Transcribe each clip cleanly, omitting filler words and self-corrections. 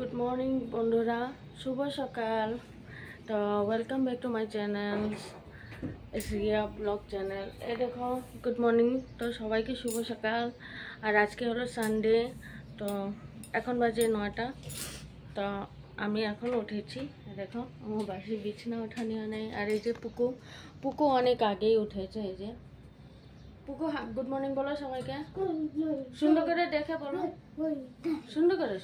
Good morning বন্ধুরা, শুভ সকাল। তো welcome back to my channel Riya blog channel. এই দেখো, গুড মর্নিং। তো সবাইকে শুভ সকাল। আর আজকে হলো সানডে। তো এখন বাজে 9টা। তো আমি এখন উঠেছি। দেখো, আমার বাসি বিছানা ওঠানি নেই। আর এই যে পুকু অনেক আগেই উঠেছে। এই যে পুকু, গুড মর্নিং বলো সবাইকে। সুন্দর করে দেখে বলো, সুন্দর করে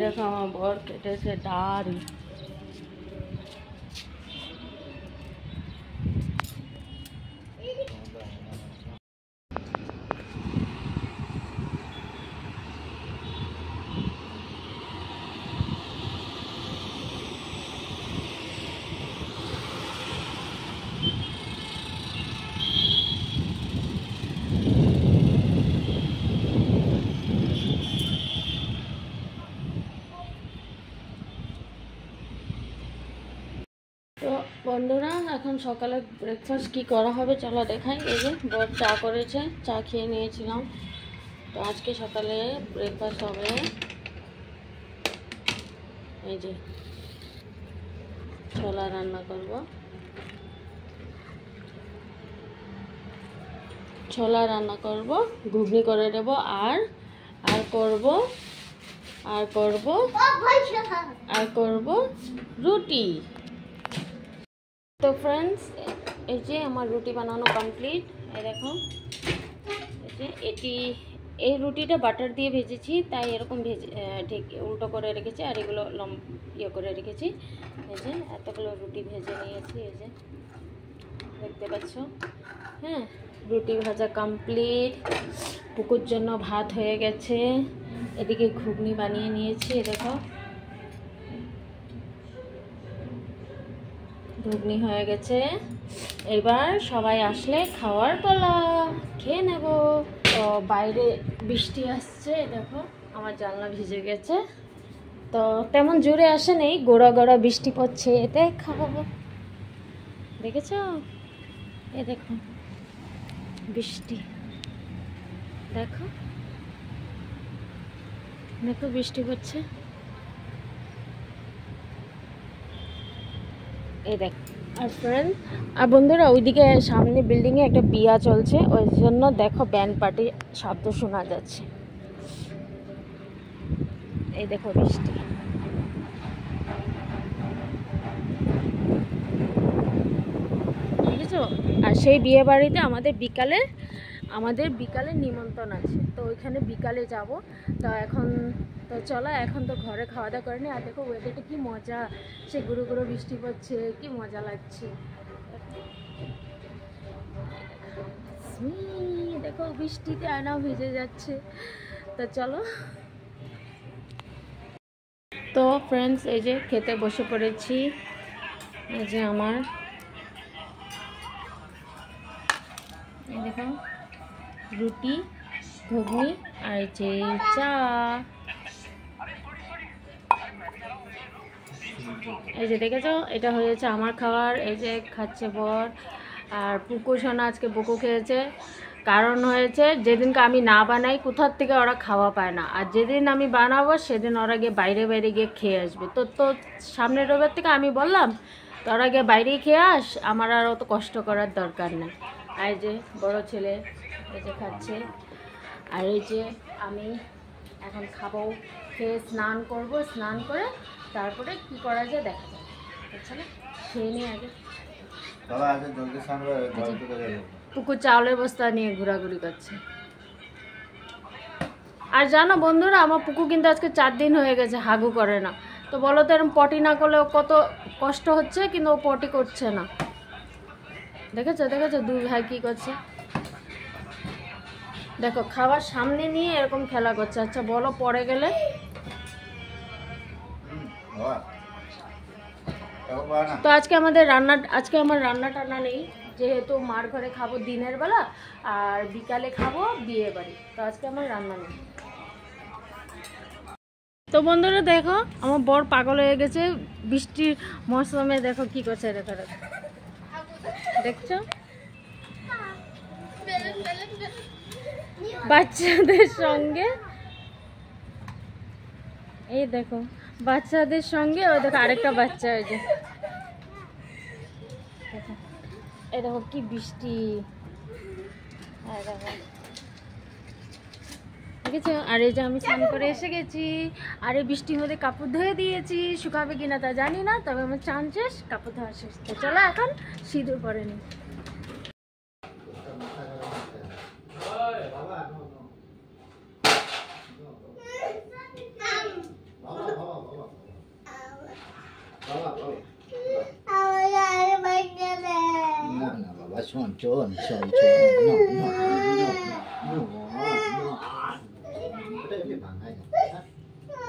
দেখো, আমার বর কেটেছে দাড়ি। তো বন্ধুরা, এখন সকালে ব্রেকফাস্ট কি করা হবে চলো দেখাই। এই যে বর চা করেছে, চা খেয়ে নিয়েছিলাম। তো আজকে সকালে ব্রেকফাস্ট হবে এই যে ছোলা রান্না করব। ছোলা রান্না করব, ঘুগনি করে দেব, আর করব রুটি। তো ফ্রেন্ডস, এই যে আমার রুটি বানানো কমপ্লিট। এই দেখো, এই যে এই রুটিটা বাটার দিয়ে ভেজেছি, তাই এরকম ঠিক উল্টো করে রেখেছি। আর এগুলো ইয়ে করে রেখেছি। এই যে এতগুলো রুটি ভেজে নিয়েছি, এই যে দেখতে পাচ্ছ। হ্যাঁ, রুটি ভাজা কমপ্লিট। পুকুর জন্য ভাত হয়ে গেছে। এদিকে ঘুগনি বানিয়ে নিয়েছি। দেখো, ঘুগনি হয়ে গেছে। এবার সবাই আসলে খাওয়ার পালা, খেয়ে নেব। তো বাইরে বৃষ্টি আসছে, দেখো আমার জানলা ভিজে গেছে। তো তেমন জোরে আসে নেই, গোড়া গোড়া বৃষ্টি পড়ছে, এতে খাবো। দেখেছ, এ দেখো বৃষ্টি, দেখো দেখো বৃষ্টি পড়ছে। এই দেখ। আর ফ্রেন্ড আর বন্ধুরা, ওইদিকে সামনে বিল্ডিংয়ে একটা বিয়া চলছে, ওই জন্য দেখো ব্যান্ড পার্টির শব্দ শোনা যাচ্ছে। এই দেখো বৃষ্টি। বুঝেছো? আর সেই বিয়ে বাড়িতে আমাদের বিকালে নিমন্ত্রণ আছে। তো ওইখানে বিকালে যাব। তো চলো, এখন তো ঘরে খাওয়া দাওয়া করিনি। আর দেখো ওয়েদারটা কি মজা, সে গুঁড়ো গুঁড়ো বৃষ্টি পড়ছে, কি মজা লাগছে। দেখো বৃষ্টিতে আয়নাও ভিজে যাচ্ছে। তো চলো। তো ফ্রেন্ডস, এই যে খেতে বসে পড়েছি। এই যে আমার, এই দেখো রুটি, ঘুগনি আর যে চা। এই যে দেখেছো, এটা হয়েছে আমার খাবার। এই যে খাচ্ছে বর। আর পুকু সোনা আজকে বকু খেয়েছে। কারণ হয়েছে, যেদিনকে আমি না বানাই কোথার থেকে ওরা খাওয়া পায় না। আর যেদিন আমি বানাবো সেদিন ওরা গিয়ে বাইরে গিয়ে খেয়ে আসবে। তো সামনের রবিবার থেকে আমি বললাম, তোরা গিয়ে বাইরেই খেয়ে আস, আমার আর অত কষ্ট করার দরকার নেই। আর এই যে বড় ছেলে এই যে খাচ্ছে। আর এই যে আমি এখন খাবো, খেয়ে স্নান করব। স্নান করে তারপরে কি করা যায় দেখা যাবে। আচ্ছা, খেয়ে নিয়ে আগে। পুকুর চাউলের বস্তা নিয়ে ঘোরাঘুরি করছে। আর জানো বন্ধুরা, আমার পুকু কিন্তু আজকে 4 দিন হয়ে গেছে হাগু করে না। তো বলো তো, এরকম পটি না করলেও কত কষ্ট হচ্ছে, কিন্তু ও পটি করছে না। দেখেছো দুই ভাই কি করছে। দেখো, খাবার সামনে নিয়ে এরকম খেলা করছে। আচ্ছা বলো, পরে গেলে। তো আজকে আমার রান্না টান্না নেই, যেহেতু মার ঘরে খাবো দিনের বেলা, আর বিকালে খাবো বিয়ে বাড়ি। তো আজকে আমার রান্না নেই। তো বন্ধুরা দেখো আমার বর পাগল হয়ে গেছে বৃষ্টির মৌসুমে। দেখো কি করছে, দেখো দেখছো বাচ্চাদের সঙ্গে, এই দেখো বাচ্চাদের সঙ্গে ওই দেখো আরেকটা বাচ্চা, ওই যে এই দেখো কি বৃষ্টি, দেখেছো? আর এই যে আমি স্নান করে এসে গেছি, আর এই বৃষ্টির মধ্যে কাপড় ধুয়ে দিয়েছি, শুকাবে কিনা তা জানি না, তবে আমার চান শেষ, কাপড় ধোয়া শেষ। তো চলো এখন সিঁদুর পরে নি।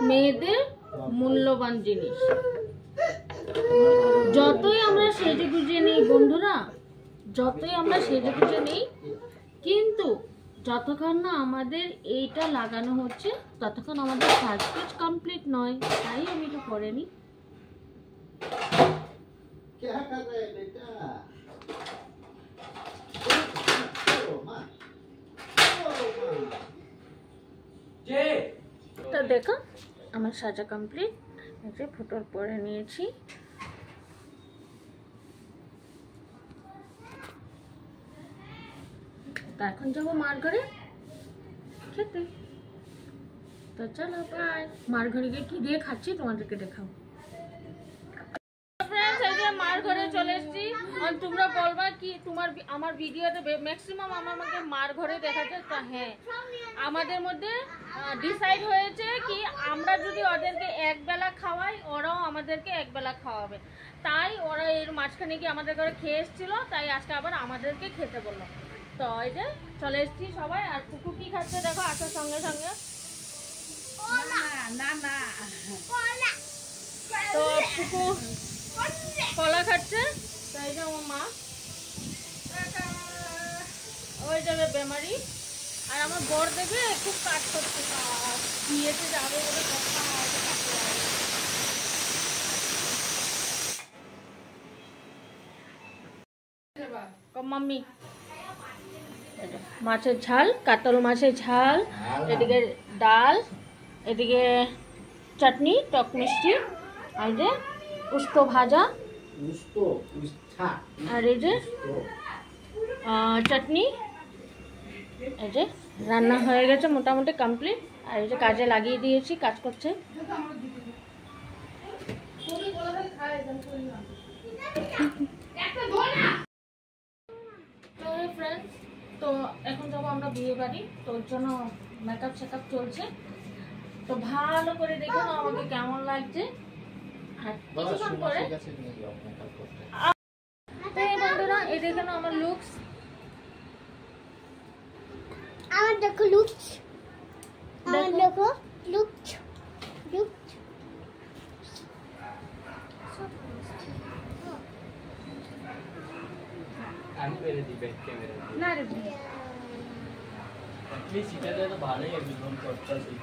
মেয়েদের মূল্যবান জিনিস যতই আমরা সেজে গুজে নেই বন্ধুরা, যতই আমরা সেজে গুজে নেই, কিন্তু যতক্ষণ না আমাদের এইটা লাগানো হচ্ছে ততক্ষণ আমাদের সাজগোজ কমপ্লিট নয়। তাই আমি একটু পরে নিই। তো দেখো আমার সাজা কমপ্লিট, এই ফটোর পরে নিয়েছি। তা এখন যাবো মার ঘরে খেতে। তো চলো বাই। মার ঘরে গিয়ে কি দিয়ে খাচ্ছি তোমাদেরকে দেখাবো। মার ঘরে চলে এসেছি। তোমরা বলবা কি তোমার আমার ভিডিওতে ম্যাক্সিমাম আমাকে মার ঘরে দেখা যায়। তা হ্যাঁ, আমাদের মধ্যে ডিসাইড হয়েছে কি আমরা যদি ওদেরকে একবেলা খাওয়াই, ওরাও আমাদেরকে একবেলা খাওয়াবে। তাই ওরা এর মাঝখানে গিয়ে আমাদের ঘরে খেয়ে এসেছিল, তাই আজকে আবার আমাদেরকে খেতে বললো। তো এই যে চলে এসেছি সবাই। আর পুকু কি খাচ্ছে দেখো আসার সঙ্গে সঙ্গে। তো পুকু কলা খাচ্ছে। তো এই যে আমার মা, ওই যাবে বেমারি। আর আমার বর দেখে খুব কাজ করছে, বিয়েতে যাবে বলে মাম্মি। মাছের ঝাল, কাতল মাছের ঝাল, এদিকে ডাল, এদিকে চাটনি টক মিষ্টি, আর যে উস্তো ভাজা, আর এই যে চাটনি। এই যে রান্না হয়ে গেছে মোটামুটি কমপ্লিট। আর এই যে কাজে লাগিয়ে দিয়েছি, কাজ করছে। তো ফ্রেন্ডস, তো এখন যাবো আমরা বিয়ে বাড়ি, তো ওর জন্য মেকআপ শেকআপ চলছে। তো ভালো করে দেখে নাও আমাকে কেমন লাগছে। আর কিছুক্ষণ পরে বন্ধুরা এই দেখে নাও আমার লুকস। আমার দেখো লুকস, আমার দেখো লুকস লুকস। আমি করে দিই ব্যাক ক্যামেরা না রে প্লিজ সেটাতে তো ভালোই একদম করতেছি।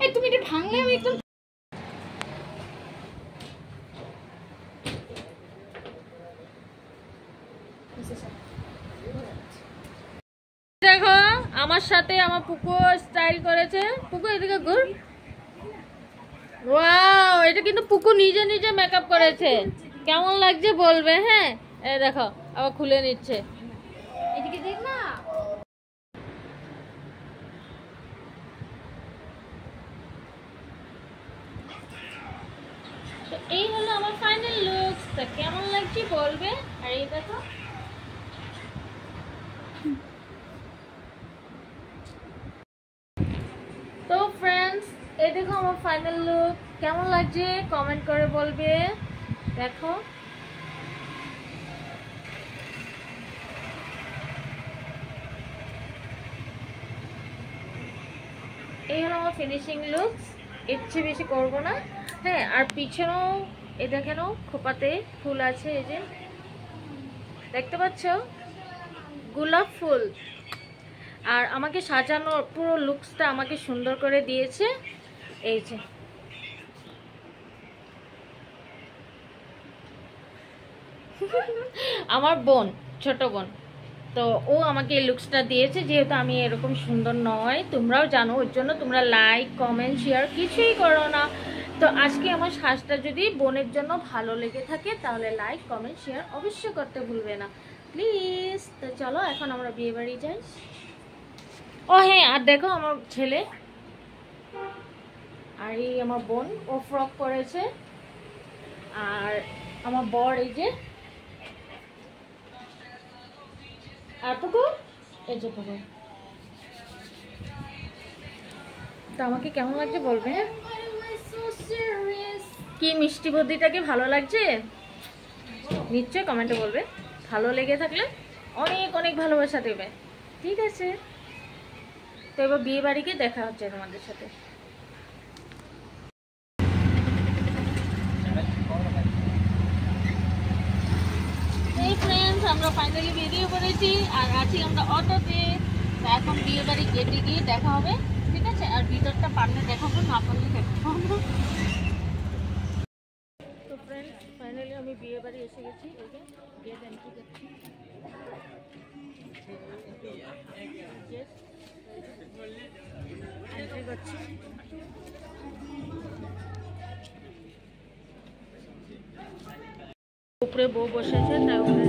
এই তুমি এটা ভাঙলে আমি একদম দেখো আমার সাথে আমার পুকু স্টাইল করেছে। পুকু এদিকে ঘুর। ওয়াও, এটা কিন্তু পুকু নিজে নিজে মেকআপ করেছে। কেমন লাগছে বলবে। হ্যাঁ এই দেখো আবার খুলে নিচ্ছে। এদিকে দেখ না। তো এই হলো আমার ফাইনাল লুক। তা কেমন লাগছে বলবে। আর এই দেখো তো ফ্রেন্ডস, এই দেখো আমার ফাইনাল লুক। কেমন লাগছে কমেন্ট করে বলবে। দেখো এই হলো আমার ফিনিশিং লুকস। এর চেয়ে বেশি করবো না। হ্যাঁ, আর পিছনেও এই দেখেন খোপাতে ফুল আছে, এই যে দেখতে পাচ্ছ, গোলাপ ফুল। আর আমাকে সাজানোর পুরো লুকসটা আমাকে সুন্দর করে দিয়েছে এই যে। আমার বোন, ছোট বোন, তো ও আমাকে এই লুকসটা দিয়েছে। যেহেতু আমি এরকম সুন্দর নয়, তোমরাও জানো, ওর জন্য তোমরা লাইক কমেন্ট শেয়ার কিছুই করো না। তো আজকে আমার সাজটা যদি বোনের জন্য ভালো লেগে থাকে তাহলে লাইক কমেন্ট শেয়ার অবশ্যই করতে ভুলবে না প্লিজ। তো চলো এখন আমরা বিয়ে বাড়ি যাই। ও হ্যাঁ, আর দেখো আমার ছেলে আর এই আমার বোন, ও ফ্রক পরেছে। আর আমার বর এই যে, আর পুকুর এই যে পুকুর। তো আমাকে কেমন লাগছে বলবে? কি মিষ্টি বুদ্ধিটাকে ভালো লাগছে নিশ্চয়ই কমেন্টে বলবে। ভালো লেগে থাকলে অনেক অনেক ভালোবাসা দেবে, ঠিক আছে? তো এবার বিয়ে বাড়িকে দেখা হচ্ছে তোমাদের সাথে। এই ফ্রেন্ডস, আমরা ফাইনালি বেরিয়ে পড়েছি আর আছি আমরা অটোতে। তো এখন বিয়ে বাড়ি গেটে গিয়ে দেখা হবে, ঠিক আছে? আর ভিতরটা পারলে দেখাবো, না পারলে দেখাবো। তো ফ্রেন্ডস, ফাইনালি আমি বিয়ে বাড়ি এসে গেছি। এই যে গেট এন্ট্রি করছি। এন্ট্রি করছি। উপরে বউ বসেছে, তাই উপরে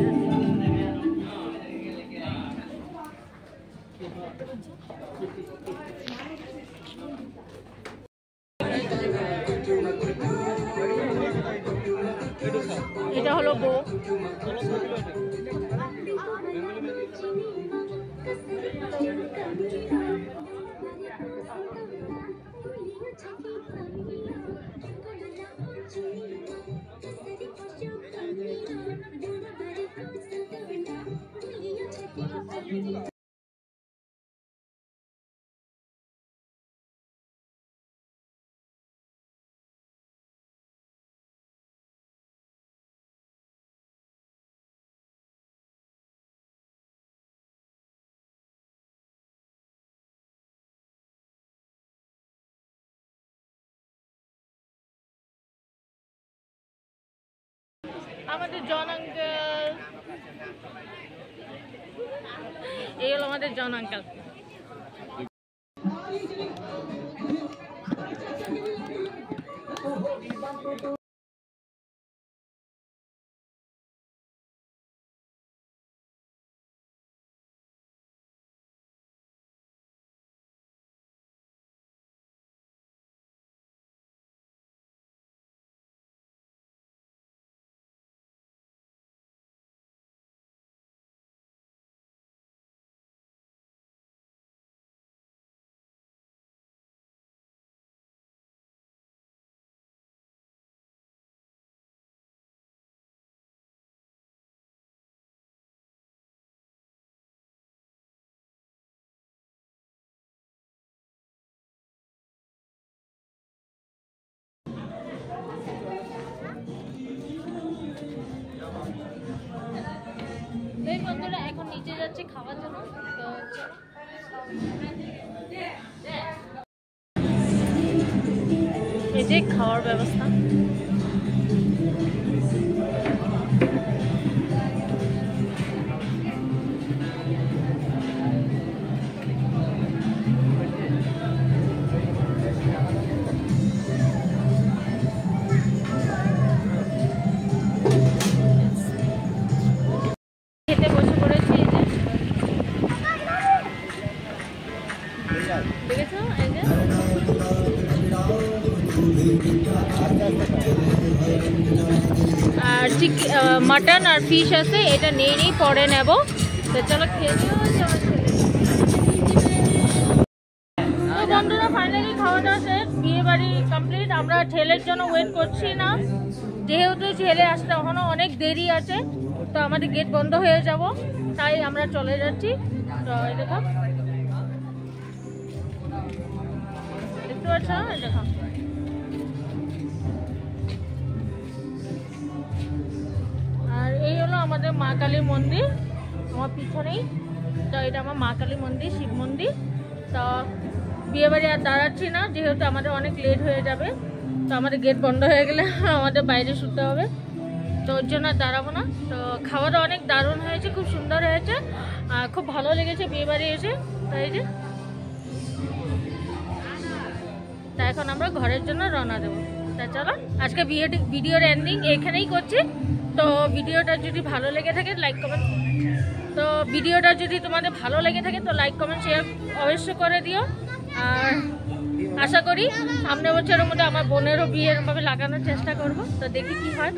এটা হলো বউ। আমাদের জন আঙ্কেল, এই হলো আমাদের জন আঙ্কেল। এই বন্ধুরা এখন নিচে যাচ্ছে খাওয়ার জন্য। তো এই যে খাওয়ার ব্যবস্থা। খেতে বসে পড়েছি। দেখেছো এই যে আর মাটন আর ফিশ আছে, এটা নেই পরে নেব। তো চলো খেয়ে নিও। তো বন্ধুরা ফাইনালি খাওয়া দাওয়া শেষ, বিয়ে বাড়ি কমপ্লিট। আমরা ছেলের জন্য ওয়েট করছি না, যেহেতু ছেলে আসতে এখনো অনেক দেরি আছে। তো আমাদের গেট বন্ধ হয়ে যাব, তাই আমরা চলে যাচ্ছি। তো এই দেখো, দেখতে পাচ্ছ, দেখো আমাদের মা কালীর মন্দির, আমার পিছনেই। তো এটা আমার মা কালী মন্দির, শিব মন্দির। তো বিয়েবাড়ি আর দাঁড়াচ্ছি না, যেহেতু আমাদের অনেক লেট হয়ে যাবে। তো আমাদের গেট বন্ধ হয়ে গেলে আমাদের বাইরে শুতে হবে, তো ওর জন্য আর দাঁড়াবো না। তো খাওয়াটা অনেক দারুণ হয়েছে, খুব সুন্দর হয়েছে, খুব ভালো লেগেছে বিয়েবাড়ি এসে। তো এই যে তা এখন আমরা ঘরের জন্য রওনা দেবো। তা চলো, আজকে ভিডিওর এন্ডিং এখানেই করছি। তো ভিডিওটা যদি ভালো লেগে থাকে লাইক কমেন্ট, তো ভিডিওটা যদি তোমাদের ভালো লেগে থাকে তো লাইক কমেন্ট শেয়ার অবশ্যই করে দিও। আর আশা করি সামনের বছরের মধ্যে আমার বোনেরও বিয়ে এরকমভাবে লাগানোর চেষ্টা করব। তো দেখি কি হয়।